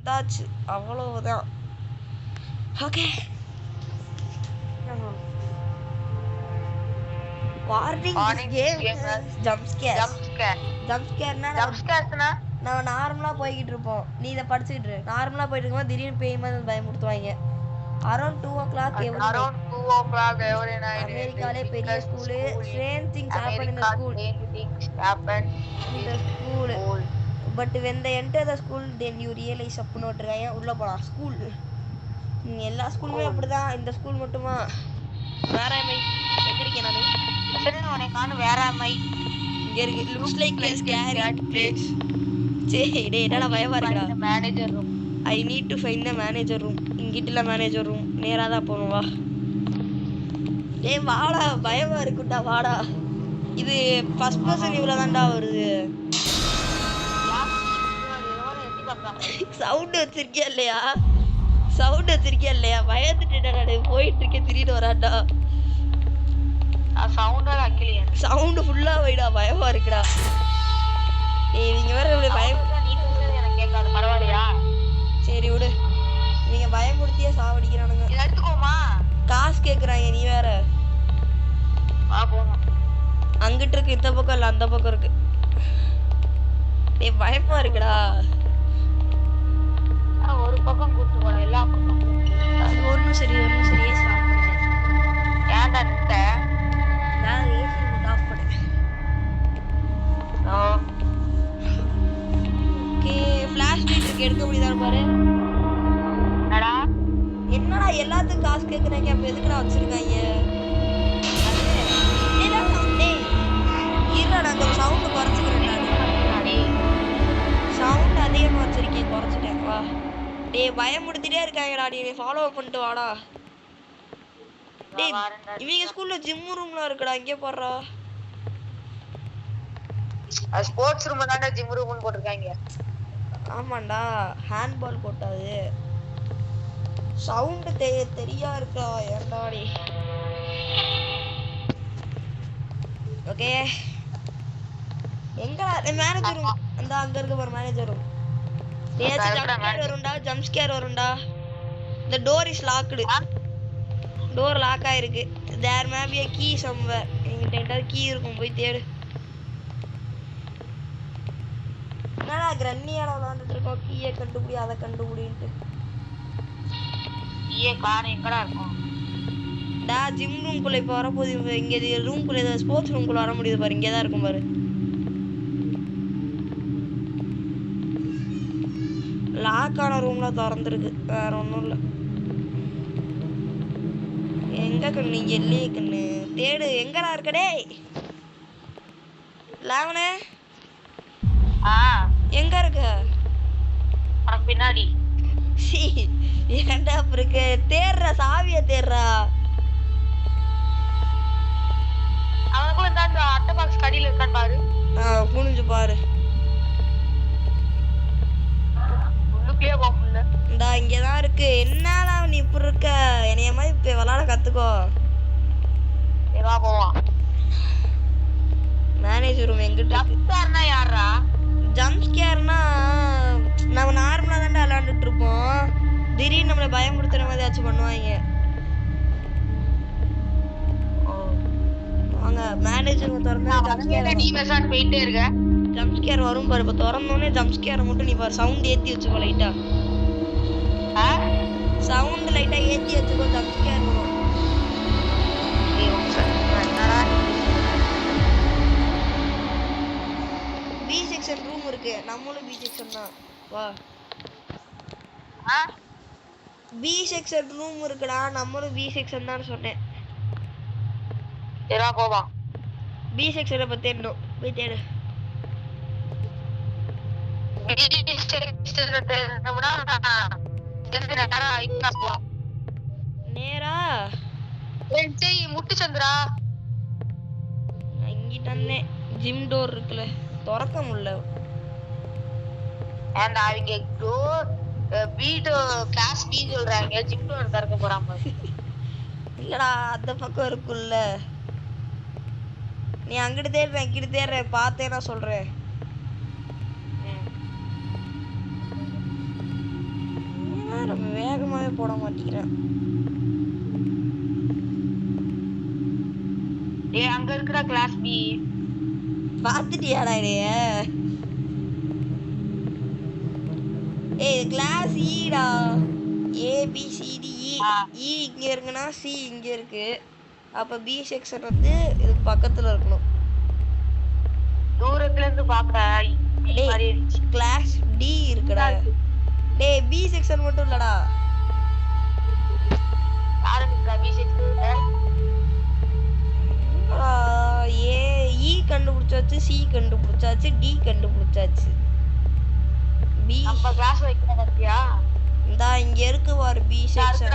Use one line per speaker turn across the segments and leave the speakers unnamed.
வந்தாச்சு, அவ்வளவுதான். Okay, warning game jump scare. நம்ம நார்மலா போய்கிட்டு இருப்போம், நீ இதை படிச்சுக்கிட்டு இரு. நார்மலா போயிட்டு இருக்கும்போது திடீர்னு பேய் மாதிரி பயமுறுத்துவாங்க. அரௌண்ட் 2 o'clock every night அமெரிக்காலே பெரிய school. strange things happen in the school. But when they enter the school then you realize அப்படின்னு விட்டுருக்காங்க. உள்ள போலாம் ஸ்கூல். எல்லா ஸ்கூலுமே அப்படிதான், இந்த ஸ்கூல் மட்டுமா? வேற மை எங்க இருக்கேன் நானு? சரி உனக்கு காணு. வேற மை இங்க இருக்கு. looks like a scary place. சரி டேய், என்னடா பயமா இருக்குடா? Manager room. I need to find the manager room. இங்கிட்டல மேனேஜர் ரூம். நேரா தான் போணும், வா. டேய் வாடா, பயமா இருக்குடா, வாடா. இது ஃபர்ஸ்ட் பர்சன் வியூல தான்டா வருது. சவுண்ட் வச்சிருக்கியா இல்லையா? சவுண்ட் வச்சிருக்கியா இல்லையா? பயந்துட்டேன்டா, போயிட்டு இருக்கேன், திடீர்னு வரான்டா. சவுண்ட் ஃபுல்லா வைடா, பயமா இருக்குடா. ஏய் நீங்க வேற இப்படி பயம் எனக்கு கேட்காது. பரவாயில்லையா? சரி விடு, நீங்க பயமுறுத்தியே சாவடிக்கிறானுங்க. இத எடுத்துக்கோமா, காசு கேக்குறாங்க. நீ வேற வா போமா. அங்கிட்டு இருக்கு, இந்த பக்கம் இல்ல அந்த பக்கம் இருக்கு. டேய் பயமா இருக்குடா. ஒரு பக்கம் கூட்டி போற, எல்லா பக்கம் ஒண்ணும் சரி சாப்பிடுங்க. ஏன்டா நித்த? நான் ஏசி ஆஃப் பண்ணேன். ஓகே, ஃபிளாஷ் லைட் இருக்கு, எடுக்க முடியுதா பாரு. என்னடா எல்லாத்துக்கும் காசு கேக்குறாங்க, அப்ப எதுக்குடா வச்சிருக்காங்க? நாங்க சவுண்ட் குறைச்சிக்கிறேன். சவுண்ட் அதிகமா வச்சிருக்கேன், குறைச்சிட்டேன். வா டேய், பயமுடுத்திட்டே இருக்காங்கடா. நீ ஃபாலோ பண்ணிட்டு வாடா. டேய் இவங்க ஸ்கூல்ல ஜிம் ரூம்லாம் இருக்குடா, இங்கே போடுறா. ஸ்போர்ட்ஸ் ரூம் தான்டா ஜிம் ரூம்னு போட்டுருக்காங்க. ஆமாண்டா, ஹேண்ட்பால் போட்டாது. சவுண்ட் தெரியா இருக்கா? ஏண்டாடி. ஓகே, எங்கடா மேனேஜர் ரூம்? அந்த அங்க இருக்க பாரு மேனேஜர் ரூம். டேய் ஜம்ப் ஸ்கேர் வரும்டா. The door is locked. Door lock ஆயிருக்கு. There may be a key somewhere. என்கிட்ட ஏதாவது கீ இருக்கும், போய் தேடு. என்னடா கிரன்னியால விளையாண்டுட்டு இருக்கோம், கீயை கண்டுபிடி அதை கண்டுபிடின்ட்டு. கீயை காண எங்கடா இருக்கும்? டா ஜிம் ரூம்குள்ள இப்போ வரப்போகுது. இங்கே ரூம்குள்ள ஸ்போர்ட்ஸ் ரூம்குள்ள வர முடியுது பாரு, இங்கே தான் இருக்கும் பாரு. லாக்கான ரூம்லாம் திறந்துருக்கு, வேற ஒன்றும் இல்லை. எங்க கண்ணு? இங்கே இல்லையே கண்ணு, தேடு. எங்கடா இருக்க? டேய் லாவனே, எங்க இருக்க? பின்னாடி. ஏன்டா இருக்கு? தேடுறா, சாவிய தேடுறா. அவனுக்குள்ள இந்த அட்டை பாக்ஸ் கடியில இருக்கான்னு பாரு. குனிஞ்சு பாரு. இந்தா இங்கதான் இருக்கு. என்னடா நீ இப்படி இருக்க? என்னைய மாதிரி இப்ப விளையாட கத்துக்கோ. மேனேஜர் ரூம் எங்கிட்ட இருக்கு? யாரா ஜம்ப் ஸ்கேர்னா? நம்ம நார்மலா தான்டா விளையாண்டுட்டு இருப்போம், திடீர்னு நம்மள பயமுறுத்துற மாதிரி ஆச்சு பண்ணுவாங்க. வாங்க மேனேஜர் திறந்தா போயிட்டே இருக்க. ஜம்ப் ஸ்கேர் வரும் பாரு. இப்ப திறந்தோடனே ஜம்ப் ஸ்கேரை மட்டும் நீ பாரு, சவுண்ட் ஏத்தி வச்சுக்கோ லைட்டா. சவுண்ட் லைட்டா ஏத்தி வச்சுக்கோ, ஜம்ப் ஸ்கேர் வரும். பி செக்ஷன் ரூம் இருக்கு, நம்மளும் பி செக்ஷன் தான். வா, பி செக்ஷன் ரூம் இருக்குடா, நம்மளும் பி செக்ஷன் தான் சொன்னேன். போவா, பி செக்ஷனை பத்தி தேடணும், போய் தேடு. நேரா முட்டு சந்திரா இங்கிட்டே ஜிம் டோர் இருக்குல்ல, திறக்க முடியல. அவங்க டோர் வீடு கிளாஸ் பி சொல்றாங்க, ஜிம் டோர் திறக்க போறாங்க. இல்லடா அந்த பக்கம் இருக்குல்ல, நீ அங்கிட்டு தேடுற இங்கிட்டு தேடுற, பார்த்தேன்னா சொல்றேன். ரொம்ப வேகமாவே போட மாட்டேங்கிறேன்.
அங்க இருக்கிற கிளாஸ் பி
பாத்துட்டியாடா இதைய? கிளாஸ் ஈடா. ABCDE. இங்க இருக்குன்னா சி இங்க இருக்கு. அப்ப பி செக்ஷன் வந்து இது பக்கத்துல இருக்கணும்.
தூரத்துல இருந்து பாக்குறா
கிளாஸ் டி இருக்குடா. டேய் பி செக்ஷன் மட்டும் இல்லடா.
ஆரம்பிக்கா பி செக்ஷன்.
இ கண்டுபிடிச்சாச்சு, சி கண்டுபிடிச்சாச்சு, டி கண்டுபிடிச்சாச்சு. பி
நம்ம கிளாஸ் வைக்கிற பத்தியா?
இந்தா இங்க இருக்கு பாரு பி செக்ஷன்.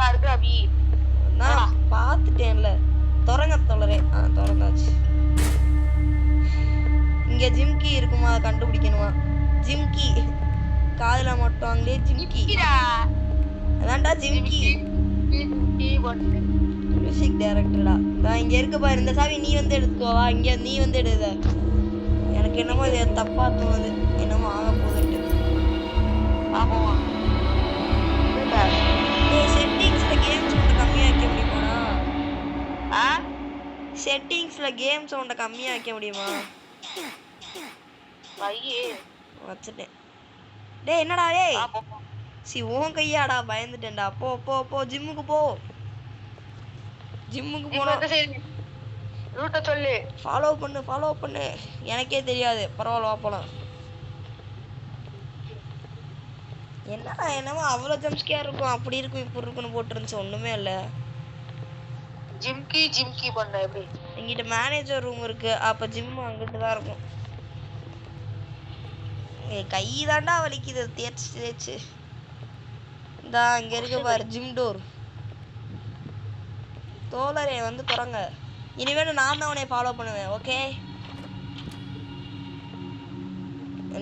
இருக்குடா பி.
நான் பாத்துட்டேன்ல. தொடங்க தொலரே. தொடங்காச்சு. இங்க ஜிம்கி இருக்குமா கண்டுபிடிக்கணுமா? ஜிம்கி காதுல மாட்டுவாங்களே ஜிம்கி. அதான்டா ஜிம்கி. மியூசிக் டைரக்டர்டா. நான் இங்க இருக்கு பாரு. இந்த சாவி நீ வந்து எடுத்துக்கோவா. இங்க நீ வந்து எடுத. எனக்கு என்னமோ இது தப்பா தோணுது. என்னமோ ஆக போகுதுட்டு.
ஆமா.
செட்டிங்ஸ்ல கேம் சவுண்ட் கம்மியா வைக்க முடியுமாடா? செட்டிங்ஸ்ல கேம் சவுண்ட் கம்மியா வைக்க முடியுமா? வச்சுட்டேன். டேய் என்னடா டேய்? உன் கையாடா பயந்துட்டேன்டா. போ போ போ ஜிம்முக்கு போ. ஜிம்முக்கு போறோம்.
ரூட்ட சொல்லு.
ஃபாலோ பண்ணு. எனக்கே தெரியாது. பரவாயில்ல வா போலாம். என்னமோ அவ்வளோ ஜம்ஸ்கேர் இருக்கும். அப்படி இருக்கும் இப்படி இருக்குன்னு போட்டுருந்துச்சு. ஒண்ணுமே இல்ல.
ஜிம்கி பண்ண எப்படி?
எங்கிட்ட மேனேஜர் ரூம் இருக்கு. அப்ப ஜிம் அங்கிட்டு தான் இருக்கும். கை தாண்டா வலிக்குது தேய்ச்சு. இந்தா இங்க இருக்கு பாரு ஜிம் டோர். தோழரே வந்து தொடங்க. இனிமேல் நான் தான் உன்னை ஃபாலோ பண்ணுவேன். ஓகே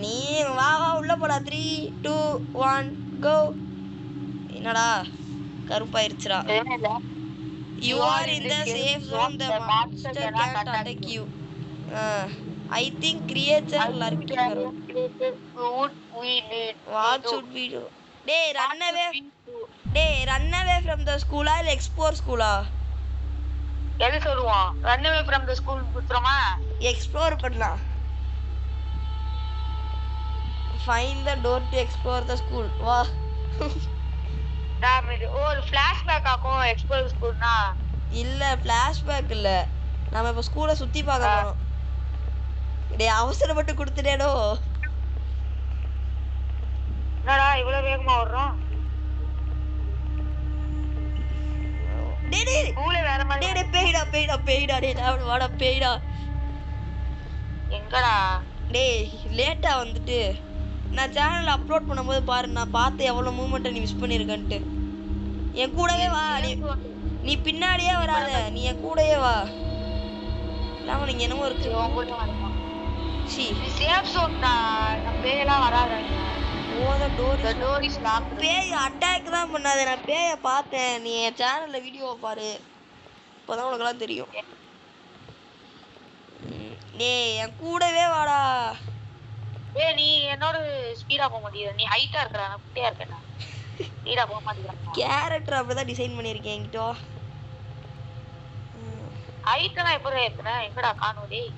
நீ வா உள்ள போடா. 3 2 1 கோ. என்னடா கருப்பாயிருச்சுடா. You are in the safe zone. The monster can't attack you. I think creature lurking around. What should we do? Run away from the school or explore school?
எது சொல்லுவான்? Run away from the school குத்துறோமா?
Explore பண்ணலாம். Find the door to explore the school. வா.
ஒரு flashback ஆகும் explore ஸ்கூல்னா.
இல்ல flashback இல்ல. நாம இப்ப ஸ்கூலை சுத்தி பார்க்க போறோம். டேய் அவசரப்பட்டு கொடுத்துட்டேனோ.
என்னடா இவ்வளவு வேகமா ஓடுறோம்?
டேய்
ஸ்கூலே வேற மாதிரி.
டேய் பேய்டா டேய் நான் வாடா பேய்டா.
எங்கடா?
டேய் லேட்டா வந்துட்டு நான் சேனல்ல அப்லோட் பண்ணும்போது பாரு நான் பார்த்து எவ்வளவு மூவ்மெண்ட்டை நீ மிஸ் பண்ணிருக்கன்ட்டு. என் கூடவே வா. நீ பின்னாடியே வராத. நீ என் கூடயே வா. இல்லாம நீங்க என்னமோ இருக்கு. சி
சேஃப் சோன்டா. நம்ம பேயெல்லாம் வராத.
the door is locked. பேய் அட்டாக் தான் பண்ணாதே. நான் பேயை பார்த்தேன். நீ என் சேனல்ல வீடியோவை பாரு. இப்போதான் உனக்கெல்லாம் தெரியும். டேய் என் கூடவே வாடா.
நீ என்னோட ஸ்பீடா போக மாட்டேங்கிற. நீ ஹைட்டா இருக்கற. நான் குட்டியா இருக்கேன். ஸ்பீடா போக மாட்டேங்கிற.
கேரக்டர் அப்படிதான் டிசைன் பண்ணிருக்கேன் என்கிட்ட.
ஹைட்னா எப்பறே ஏத்துன? எங்கடா காணோம் டேய்.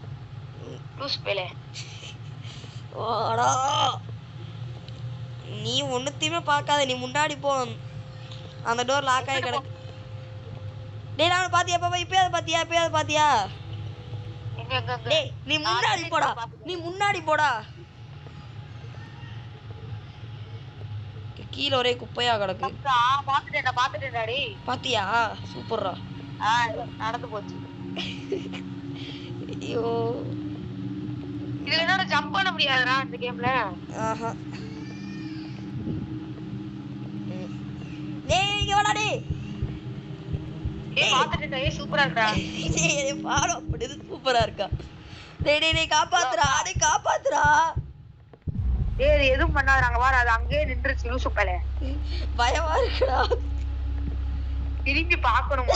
லூஸ் பேலே.
வாடா. நீ ஒண்ணுத்தையுமே பார்க்காத. நீ முன்னாடி போ. அந்த டோர் லாக் ஆகி கிடக்கு. டேய் நான் பாத்தியா பாப்பா? இப்ப அதை பாத்தியா? டேய் நீ முன்னாடி போடா. கீழ ஒரே குப்பையா கிடக்கு.
பாத்துட்டேன்டா டேய்.
பாத்தியா? சூப்பர்ரா.
நடந்து போச்சு.
ஐயோ
இதுல என்னடா ஜம்ப் பண்ண முடியாதுடா இந்த கேம்ல.
ஆஹா. டேய் இங்க வாடா டேய்.
பாத்துட்டேன்டா. சூப்பரா இருக்கடா.
டேய் ஃபாலோ பண்ணுது சூப்பரா இருக்கா. டேய் காப்பாத்துடா.
டேய் எதுவும் பண்ணாத. நாங்க வர அது அங்கேயே நின்றுச்சு. லூசு பேலே.
பயமா இருக்குடா.
திரும்பி பார்க்கணும்.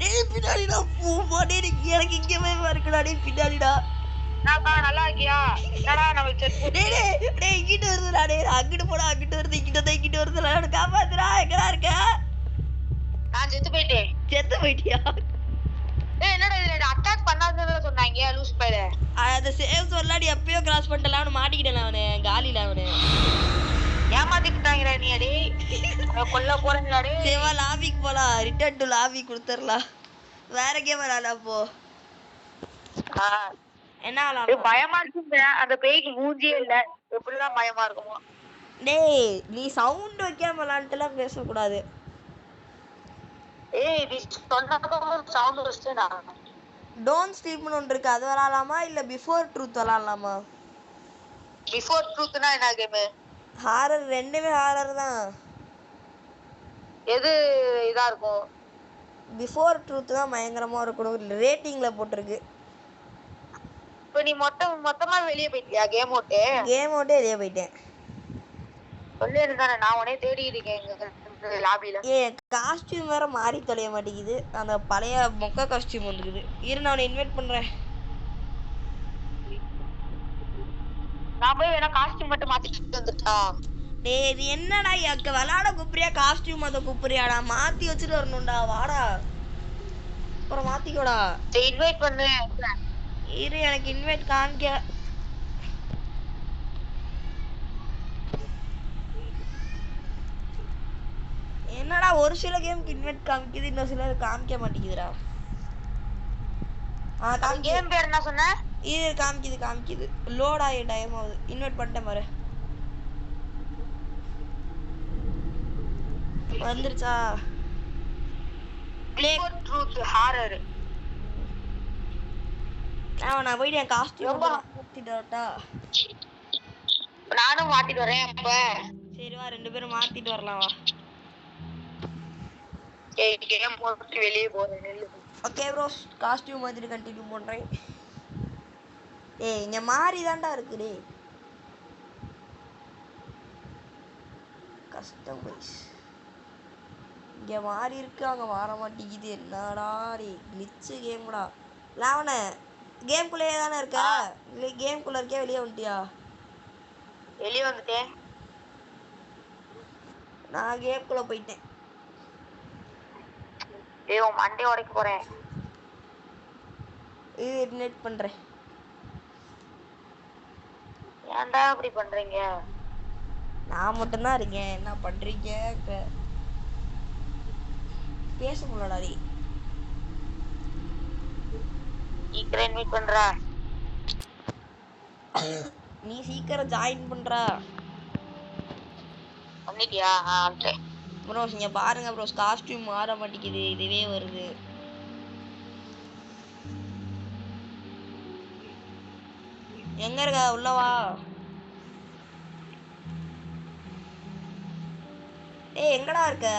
டேய் பின்னாடிடா பூமா. டேய் எனக்கு இங்க பயமா இருக்குடா. டேய் பின்னாடிடா.
நான் நல்லா இருக்கியா? என்னடா நம்ம செட்.
டேய் இங்க இங்கிட்டு வருதுடா டேய் அங்கிட்டு போடா அங்கிட்டு வருது இங்கிட்டு வருதுடா காப்பாத்துடா எங்கடா இருக்க
நான் செத்து போயிட்டேன்.
செத்து போயிட்டியா
ஏய் என்னடா இது அட்டாக் பண்ணாதன்னு சொன்னாங்க லூஸ் பையல.
அந்த சேவ் சொல்லாடி எப்பயோ கிராஸ் பண்ணிட்டலாம்னு மாட்டிக்கிட்டேன் அவனு காலில அவனு
ஏமாத்திட்டாங்கடா நீ அடி. கொல்ல போறேங்கடா டேய்.
சேவா லாபிக்கு போலாம் ரிட்டர்ன் டு லாபி கொடுத்துடலாம் வேற கேம் விளாடா போ என்ன விளாடலாம்
பயமா இருக்குங்க அந்த பேய்க்கு மூஞ்சியே இல்ல. எப்படிதான் பயமா இருக்குமோ.
டேய் நீ சவுண்ட் வைக்காம விளாண்டுலாம் பேசக்கூடாது
ஏய் நீ சொன்னாலும் சவுண்ட் வச்சுட்டேனா.
டோன்ட் ஸ்லீப்னு ஒன்று இருக்கு அது விளாடலாமா இல்ல பிஃபோர் ட்ரூத் விளாடலாமா
பிஃபோர் ட்ரூத்னா என்ன கேம்?
ஹாரர் ரெண்டுமே ஹாரர் தான்
எது இதா இருக்கும்?
பிஃபோர் ட்ரூத் தான் பயங்கரமா இருக்கணும் ரேட்டிங்ல போட்டிருக்கு
இப்ப நீ மொத்தமா வெளியே போயிட்டியா கேம் ஓட்டு?
கேம் ஓட்டே வெளியே போயிட்டேன்
சொல்லி இருந்தானே நான் உடனே தேடி இருக்கேன் எங்க லாபில.
காஸ்டியூம் வேற மாறி தொலைய மாட்டேங்குது அந்த பழைய மொக்க காஸ்டியூம் வந்துருக்குது இரு நான் இன்வைட் பண்றேன்
நான் போய் வேணா காஸ்டியூம் மட்டும் மாத்திட்டு வந்துட்டா.
டேய் இது என்னடா அக்க விளாட கூப்பிரியா காஸ்டியூம் அதை கூப்பிரியாடா மாத்தி வச்சுட்டு வரணும்டா வாடா அப்புறம் மாத்திக்கோடா
இன்வைட் பண்ணு.
இரு எனக்கு இன்வைட் காமிக்க என்னடா ஒரு சில கேமுக்கு இன்வைட் காமிக்குது இன்னொரு சில காமிக்க மாட்டேங்குதுடா
கேம் பேர் என்ன சொன்ன?
இது காமிக்குது லோட் ஆகி டைம் ஆகுது இன்வைட் பண்ணிட்டேன் பாரு வந்துருச்சா
பிஃபோர் ட்ரூத் ஹாரர்.
நான் போயிட்டு என் காஸ்டியூம் மாத்திட்டு வரட்டா
நானும் மாத்திட்டு வரேன் அப்ப.
சரி வா ரெண்டு பேரும் மாத்திட்டு வரலாம் வா
கேம் போட்டு வெளியே போறேன்.
ஓகே ப்ரோ காஸ்டியூம் மாத்திட்டு கண்டினியூ பண்றேன் ஏய் இங்க மாறி தான்டா இருக்கு டேய் கஸ்டமைஸ் இங்க மாறி இருக்கு அங்க மாற மாட்டேங்குது என்னடா டேய் கிளிட்ச் கேம்டா லாவண கேம்குள்ளேயே தானே இருக்க இல்லை கேம்குள்ள இருக்கே வெளியே வந்துட்டியா?
வெளியே வந்துட்டேன்.
நான் கேம்குள்ள போயிட்டேன்.
ஏய் உன் மண்டே உடைக்க போறேன்.
இது இன்வைட் பண்றேன்.
ஏன்டா அப்படி பண்றீங்க?
நான் மட்டும்தான் இருக்கேன் என்ன பண்றீங்க பேச முடியலடா டேய்
சீக்கிரம் இன்வைட் பண்றா.
நீ சீக்கிரம் ஜாயின் பண்றா.
பண்ணிட்டியா? வந்துட்டேன்.
ப்ரோ இங்க பாருங்க ப்ரோ காஸ்டியூம் மாற மாட்டேங்குது இதுவே வருது. எங்க இருக்க உள்ள வா. ஏய் எங்கடா இருக்க?